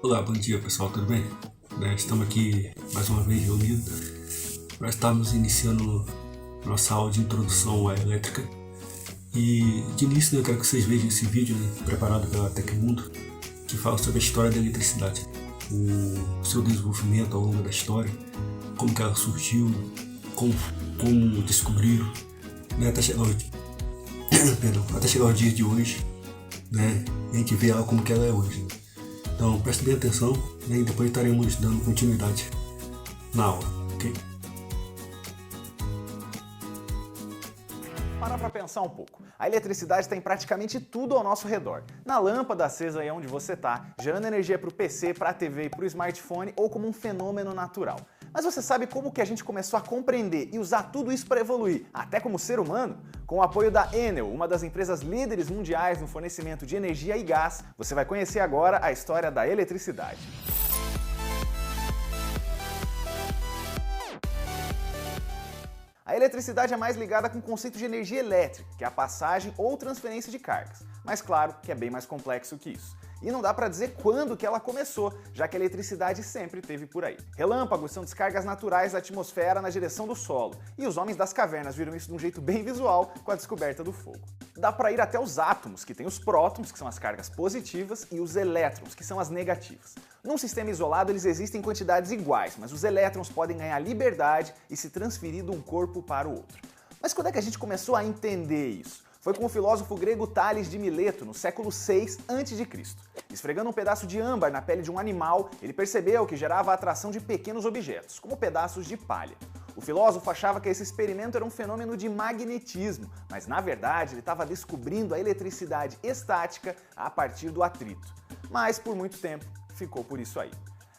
Olá, bom dia pessoal, tudo bem? Estamos aqui mais uma vez reunidos para estarmos iniciando nossa aula de introdução à elétrica. E de início eu quero que vocês vejam esse vídeo preparado pela Tecmundo, que fala sobre a história da eletricidade, o seu desenvolvimento ao longo da história, como que ela surgiu, como descobriram, até chegar até chegar ao dia de hoje, e a gente vê ela como que ela é hoje. Então preste bem atenção, e depois estaremos dando continuidade na aula, ok? Para pra pensar um pouco. A eletricidade está em praticamente tudo ao nosso redor. Na lâmpada acesa aí onde você está, gerando energia para o PC, para a TV e para o smartphone ou como um fenômeno natural. Mas você sabe como que a gente começou a compreender e usar tudo isso para evoluir, até como ser humano? Com o apoio da Enel, uma das empresas líderes mundiais no fornecimento de energia e gás, você vai conhecer agora a história da eletricidade. A eletricidade é mais ligada com o conceito de energia elétrica, que é a passagem ou transferência de cargas. Mas claro que é bem mais complexo que isso. E não dá para dizer quando que ela começou, já que a eletricidade sempre esteve por aí. Relâmpagos são descargas naturais da atmosfera na direção do solo, e os homens das cavernas viram isso de um jeito bem visual com a descoberta do fogo. Dá para ir até os átomos, que tem os prótons, que são as cargas positivas, e os elétrons, que são as negativas. Num sistema isolado eles existem em quantidades iguais, mas os elétrons podem ganhar liberdade e se transferir de um corpo para o outro. Mas quando é que a gente começou a entender isso? Foi com o filósofo grego Tales de Mileto, no século VI a.C. Esfregando um pedaço de âmbar na pele de um animal, ele percebeu que gerava a atração de pequenos objetos, como pedaços de palha. O filósofo achava que esse experimento era um fenômeno de magnetismo, mas na verdade ele estava descobrindo a eletricidade estática a partir do atrito. Mas por muito tempo ficou por isso aí.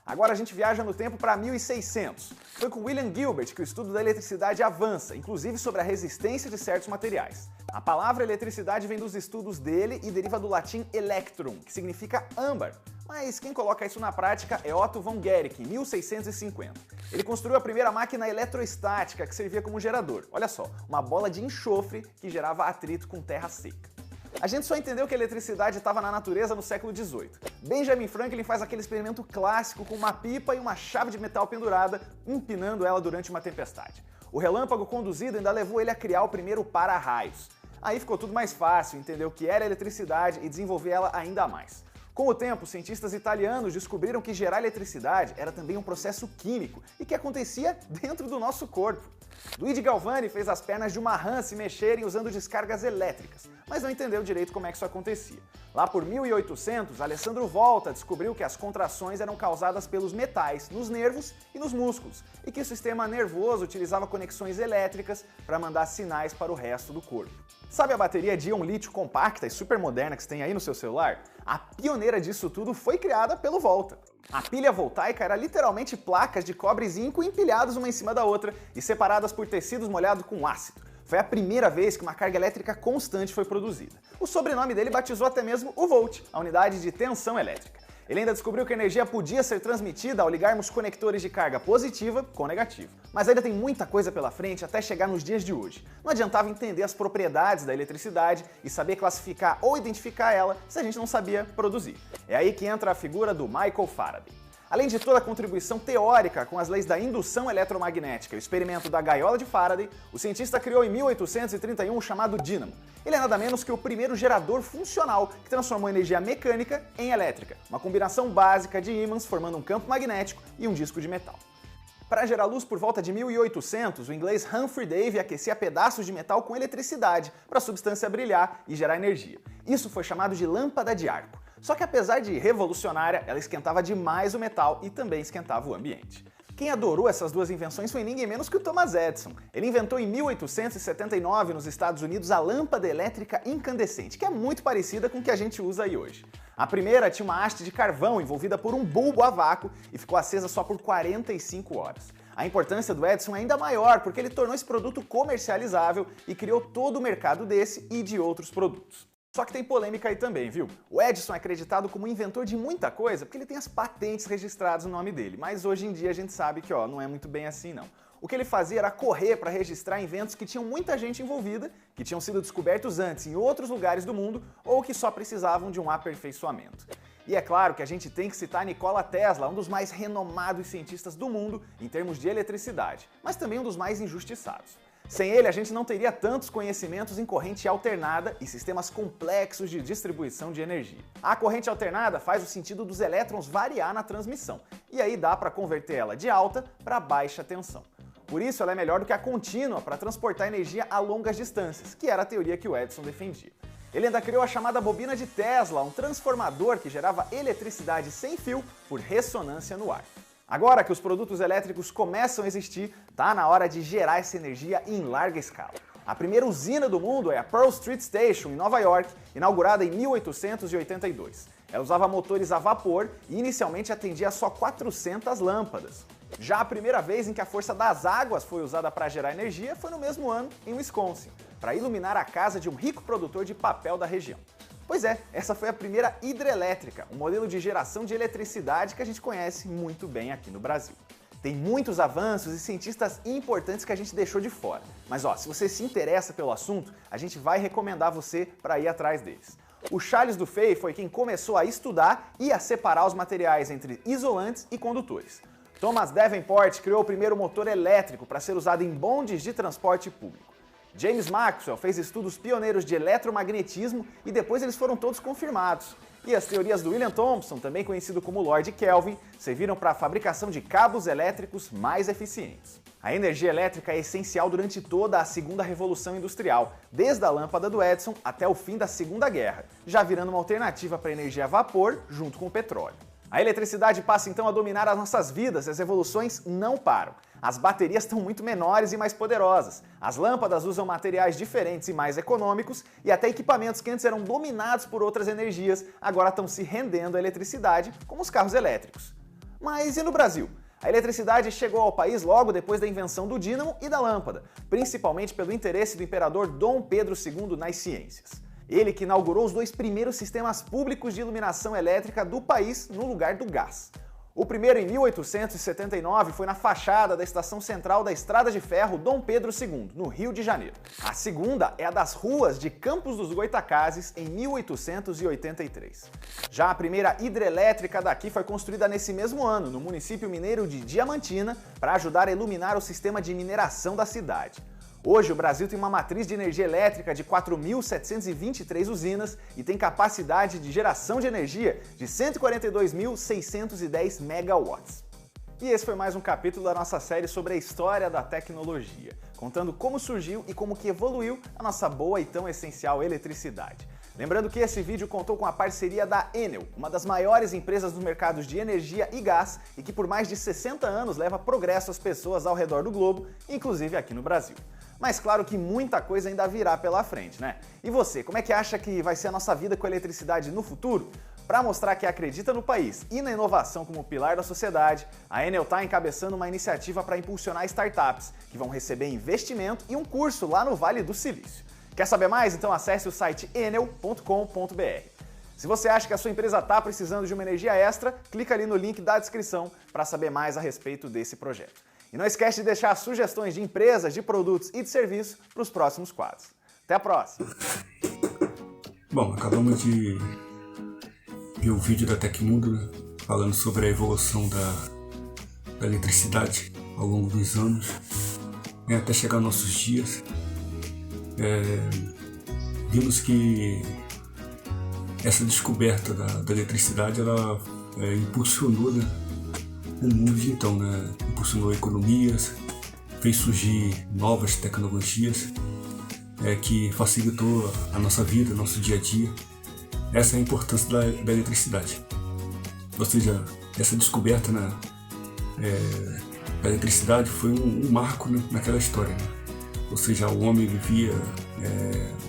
Agora a gente viaja no tempo para 1600. Foi com William Gilbert que o estudo da eletricidade avança, inclusive sobre a resistência de certos materiais. A palavra eletricidade vem dos estudos dele e deriva do latim electrum, que significa âmbar. Mas quem coloca isso na prática é Otto von Guericke, em 1650. Ele construiu a primeira máquina eletrostática que servia como gerador. Olha só, uma bola de enxofre que gerava atrito com terra seca. A gente só entendeu que a eletricidade estava na natureza no século XVIII. Benjamin Franklin faz aquele experimento clássico com uma pipa e uma chave de metal pendurada, empinando ela durante uma tempestade. O relâmpago conduzido ainda levou ele a criar o primeiro para-raios. Aí ficou tudo mais fácil entender o que era eletricidade e desenvolver ela ainda mais. Com o tempo, cientistas italianos descobriram que gerar eletricidade era também um processo químico e que acontecia dentro do nosso corpo. Luigi Galvani fez as pernas de uma rã se mexerem usando descargas elétricas, mas não entendeu direito como é que isso acontecia. Lá por 1800, Alessandro Volta descobriu que as contrações eram causadas pelos metais nos nervos e nos músculos, e que o sistema nervoso utilizava conexões elétricas para mandar sinais para o resto do corpo. Sabe a bateria de íon lítio compacta e super moderna que você tem aí no seu celular? A pioneira disso tudo foi criada pelo Volta. A pilha voltaica era literalmente placas de cobre e zinco empilhadas uma em cima da outra e separadas por tecidos molhados com ácido. Foi a primeira vez que uma carga elétrica constante foi produzida. O sobrenome dele batizou até mesmo o volt, a unidade de tensão elétrica. Ele ainda descobriu que a energia podia ser transmitida ao ligarmos conectores de carga positiva com negativa. Mas ainda tem muita coisa pela frente até chegar nos dias de hoje. Não adiantava entender as propriedades da eletricidade e saber classificar ou identificar ela se a gente não sabia produzir. É aí que entra a figura do Michael Faraday. Além de toda a contribuição teórica com as leis da indução eletromagnética e o experimento da gaiola de Faraday, o cientista criou em 1831 o chamado dínamo. Ele é nada menos que o primeiro gerador funcional que transformou energia mecânica em elétrica, uma combinação básica de ímãs formando um campo magnético e um disco de metal. Para gerar luz por volta de 1800, o inglês Humphrey Davy aquecia pedaços de metal com eletricidade para a substância brilhar e gerar energia. Isso foi chamado de lâmpada de arco. Só que apesar de revolucionária, ela esquentava demais o metal e também esquentava o ambiente. Quem adorou essas duas invenções foi ninguém menos que o Thomas Edison. Ele inventou em 1879 nos Estados Unidos a lâmpada elétrica incandescente, que é muito parecida com o que a gente usa aí hoje. A primeira tinha uma haste de carvão envolvida por um bulbo a vácuo e ficou acesa só por 45 horas. A importância do Edison é ainda maior porque ele tornou esse produto comercializável e criou todo o mercado desse e de outros produtos. Só que tem polêmica aí também, viu? O Edison é acreditado como inventor de muita coisa porque ele tem as patentes registradas no nome dele, mas hoje em dia a gente sabe que não é muito bem assim não. O que ele fazia era correr para registrar inventos que tinham muita gente envolvida, que tinham sido descobertos antes em outros lugares do mundo ou que só precisavam de um aperfeiçoamento. E é claro que a gente tem que citar Nikola Tesla, um dos mais renomados cientistas do mundo em termos de eletricidade, mas também um dos mais injustiçados. Sem ele, a gente não teria tantos conhecimentos em corrente alternada e sistemas complexos de distribuição de energia. A corrente alternada faz o sentido dos elétrons variar na transmissão, e aí dá para converter ela de alta para baixa tensão. Por isso, ela é melhor do que a contínua para transportar energia a longas distâncias, que era a teoria que o Edison defendia. Ele ainda criou a chamada bobina de Tesla, um transformador que gerava eletricidade sem fio por ressonância no ar. Agora que os produtos elétricos começam a existir, tá na hora de gerar essa energia em larga escala. A primeira usina do mundo é a Pearl Street Station, em Nova York, inaugurada em 1882. Ela usava motores a vapor e inicialmente atendia só 400 lâmpadas. Já a primeira vez em que a força das águas foi usada para gerar energia foi no mesmo ano, em Wisconsin, para iluminar a casa de um rico produtor de papel da região. Pois é, essa foi a primeira hidrelétrica, um modelo de geração de eletricidade que a gente conhece muito bem aqui no Brasil. Tem muitos avanços e cientistas importantes que a gente deixou de fora. Mas se você se interessa pelo assunto, a gente vai recomendar você para ir atrás deles. O Charles Duffy foi quem começou a estudar e a separar os materiais entre isolantes e condutores. Thomas Davenport criou o primeiro motor elétrico para ser usado em bondes de transporte público. James Maxwell fez estudos pioneiros de eletromagnetismo e depois eles foram todos confirmados. E as teorias do William Thomson, também conhecido como Lord Kelvin, serviram para a fabricação de cabos elétricos mais eficientes. A energia elétrica é essencial durante toda a segunda revolução industrial, desde a lâmpada do Edison até o fim da Segunda Guerra, já virando uma alternativa para a energia a vapor junto com o petróleo. A eletricidade passa então a dominar as nossas vidas e as revoluções não param. As baterias estão muito menores e mais poderosas. As lâmpadas usam materiais diferentes e mais econômicos e até equipamentos que antes eram dominados por outras energias agora estão se rendendo à eletricidade, como os carros elétricos. Mas e no Brasil? A eletricidade chegou ao país logo depois da invenção do dínamo e da lâmpada, principalmente pelo interesse do imperador Dom Pedro II nas ciências. Ele que inaugurou os dois primeiros sistemas públicos de iluminação elétrica do país no lugar do gás. O primeiro, em 1879, foi na fachada da Estação Central da Estrada de Ferro Dom Pedro II, no Rio de Janeiro. A segunda é a das ruas de Campos dos Goitacazes, em 1883. Já a primeira hidrelétrica daqui foi construída nesse mesmo ano, no município mineiro de Diamantina, para ajudar a iluminar o sistema de mineração da cidade. Hoje, o Brasil tem uma matriz de energia elétrica de 4.723 usinas e tem capacidade de geração de energia de 142.610 megawatts. E esse foi mais um capítulo da nossa série sobre a história da tecnologia, contando como surgiu e como que evoluiu a nossa boa e tão essencial eletricidade. Lembrando que esse vídeo contou com a parceria da Enel, uma das maiores empresas dos mercados de energia e gás e que por mais de 60 anos leva progresso às pessoas ao redor do globo, inclusive aqui no Brasil. Mas claro que muita coisa ainda virá pela frente, né? E você, como é que acha que vai ser a nossa vida com a eletricidade no futuro? Para mostrar que acredita no país e na inovação como pilar da sociedade, a Enel está encabeçando uma iniciativa para impulsionar startups, que vão receber investimento e um curso lá no Vale do Silício. Quer saber mais? Então acesse o site enel.com.br. Se você acha que a sua empresa está precisando de uma energia extra, clica ali no link da descrição para saber mais a respeito desse projeto. E não esquece de deixar sugestões de empresas, de produtos e de serviços para os próximos quadros. Até a próxima! Bom, acabamos de ver o vídeo da Tecmundo, né, falando sobre a evolução da eletricidade ao longo dos anos, né, até chegar aos nossos dias. Vimos que essa descoberta da eletricidade ela impulsionou, né, o mundo de então, né? Impulsionou economias, fez surgir novas tecnologias que facilitou a nossa vida, nosso dia a dia. Essa é a importância da eletricidade. Ou seja, essa descoberta da eletricidade foi um marco, né, naquela história. Né? Ou seja, o homem vivia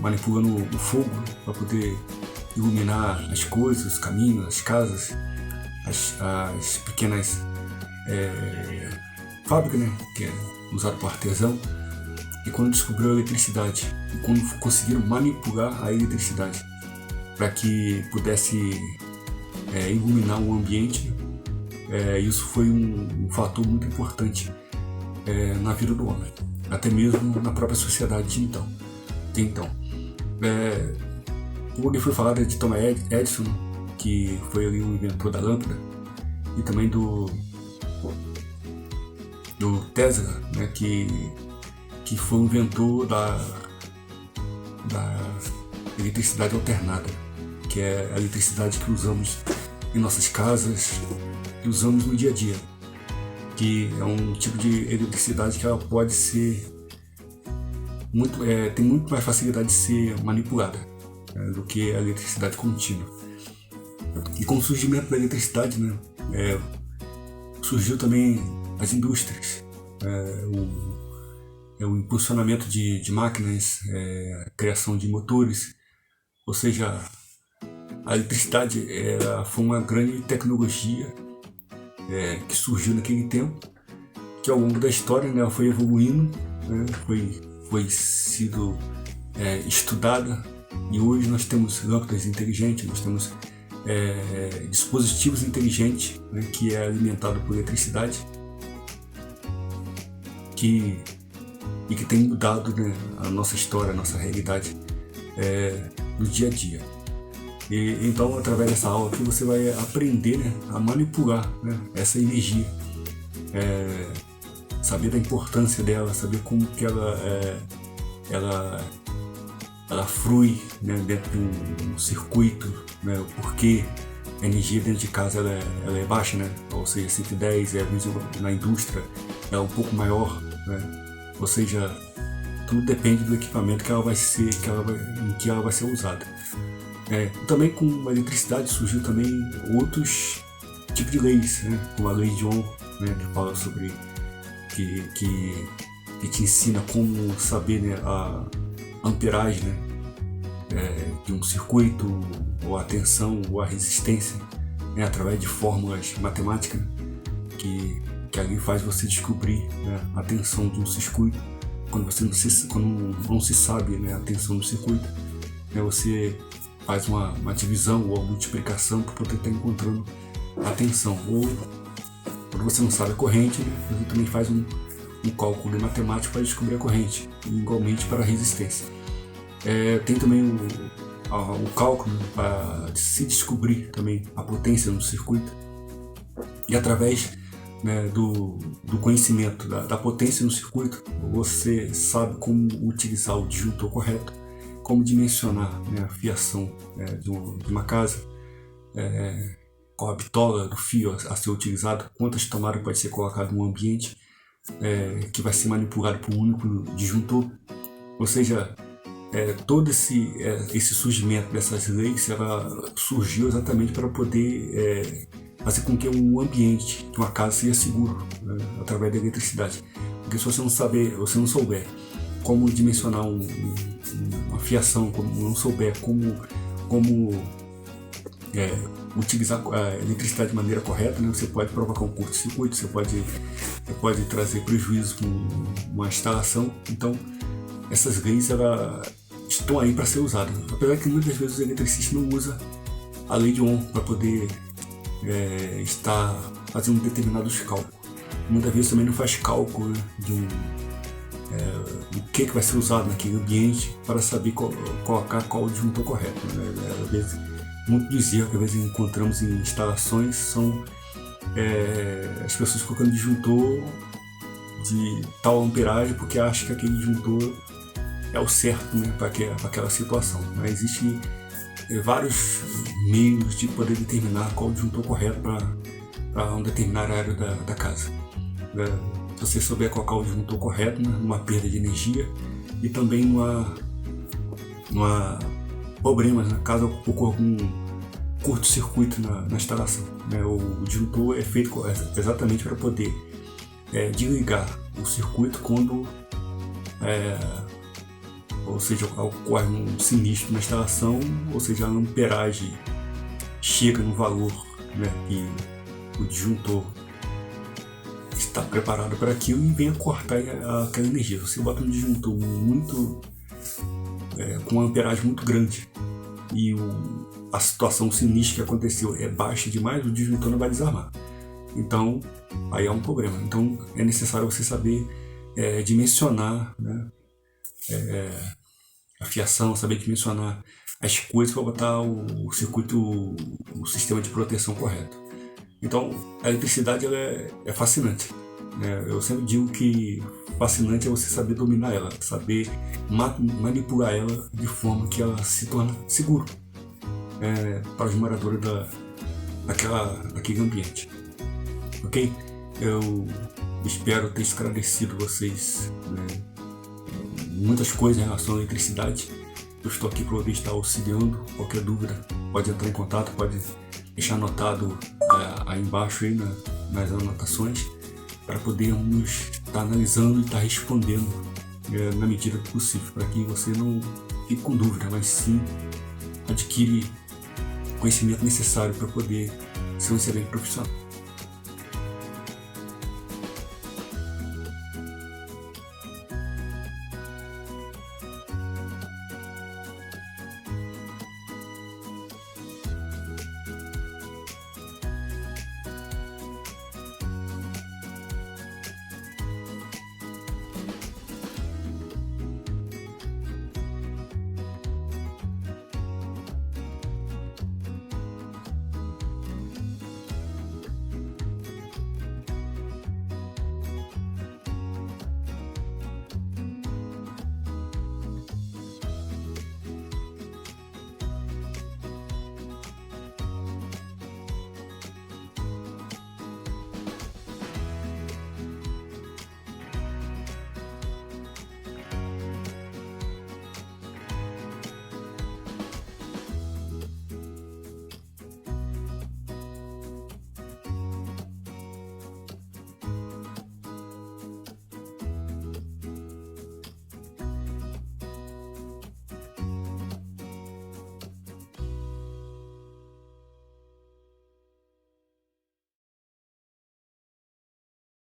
manipulando o fogo para poder iluminar as coisas, os caminhos, as casas, as pequenas fábrica, né, que é usado por artesão, e quando descobriu a eletricidade e quando conseguiram manipular a eletricidade para que pudesse iluminar o ambiente, isso foi um fator muito importante na vida do homem, até mesmo na própria sociedade de então. Como foi falado de Thomas Edison, que foi ali o inventor da lâmpada, e também do Tesla, né, que foi o inventor da eletricidade alternada, que é a eletricidade que usamos em nossas casas, que usamos no dia a dia, que é um tipo de eletricidade que ela pode ser tem muito mais facilidade de ser manipulada, né, do que a eletricidade contínua. E com o surgimento da eletricidade, né, surgiu também as indústrias, o impulsionamento de máquinas, a criação de motores, ou seja, a eletricidade foi uma grande tecnologia que surgiu naquele tempo, que ao longo da história, né, ela foi evoluindo, né, foi sido estudada, e hoje nós temos lâmpadas inteligentes, nós temos dispositivos inteligentes, né, que é alimentado por eletricidade, que tem mudado, né, a nossa história, a nossa realidade no dia a dia. E então, através dessa aula aqui, você vai aprender, né, a manipular, né, essa energia, saber da importância dela, saber como que ela flui, né, dentro de um circuito, né, o porquê a energia dentro de casa ela é baixa, né, ou seja, 110, na indústria é um pouco maior, né, ou seja, tudo depende do equipamento em que ela vai ser usada. Também com a eletricidade surgiu também outros tipos de leis, né, como a lei de Ohm, né, que fala sobre que te ensina como saber, né, a amperagem, né, de um circuito, ou a tensão ou a resistência, né, através de fórmulas matemáticas, que ali faz você descobrir, né, a tensão de um circuito. Quando não se sabe, né, a tensão do circuito, né, você faz uma divisão ou uma multiplicação para poder estar encontrando a tensão. Ou quando você não sabe a corrente, né, você também faz um cálculo matemático para descobrir a corrente, e igualmente para a resistência. Tem também o cálculo para se descobrir também a potência no circuito, e através, né, do conhecimento da potência no circuito, você sabe como utilizar o disjuntor correto, como dimensionar, né, a fiação de uma casa, qual a bitola do fio a ser utilizado, quantas tomadas pode ser colocado no ambiente que vai ser manipulado por um único disjuntor. Ou seja, todo esse surgimento dessas leis, ela surgiu exatamente para poder fazer com que um ambiente de uma casa seja seguro, né, através da eletricidade. Porque se você não souber como dimensionar uma fiação, como não souber como utilizar a eletricidade de maneira correta, né, você pode provocar um curto-circuito, você pode trazer prejuízo com uma instalação. Então, essas leis estão aí para ser usadas, apesar que muitas vezes os eletricistas não usam a lei de Ohm para poder estar fazendo determinados cálculos. Muitas vezes também não faz cálculo, né, do que vai ser usado naquele ambiente para saber colocar qual o disjuntor correto, né? Às vezes, muitos dos erros que às vezes encontramos em instalações são as pessoas colocando disjuntor de tal amperagem porque acham que aquele disjuntor é o certo, né, para aquela situação. Mas existem vários meios de poder determinar qual o disjuntor correto para uma determinada área da casa. Se você souber colocar o disjuntor correto, né, numa perda de energia, e também numa problema, né, caso ocorra algum curto-circuito na instalação, né, o disjuntor é feito exatamente para poder desligar o circuito quando ou seja, ocorre um sinistro na instalação, ou seja, a amperagem chega no valor, né, e o disjuntor está preparado para aquilo e vem a cortar aquela energia. Você bota um disjuntor com uma amperagem muito grande e a situação sinistra que aconteceu é baixa demais, o disjuntor não vai desarmar. Então, aí é um problema. Então, é necessário você saber dimensionar, né, a fiação, saber dimensionar as coisas para botar o circuito, o sistema de proteção correto. Então, a eletricidade ela é fascinante, né? Eu sempre digo que fascinante é você saber dominar ela, saber manipular ela de forma que ela se torne segura para os moradores daquele ambiente. Ok? Eu espero ter esclarecido vocês, né, muitas coisas em relação à eletricidade. Eu estou aqui para poder estar auxiliando. Qualquer dúvida pode entrar em contato, pode deixar anotado aí embaixo aí nas anotações, para podermos estar analisando e estar respondendo na medida do possível, para que você não fique com dúvida, mas sim adquire conhecimento necessário para poder ser um excelente profissional.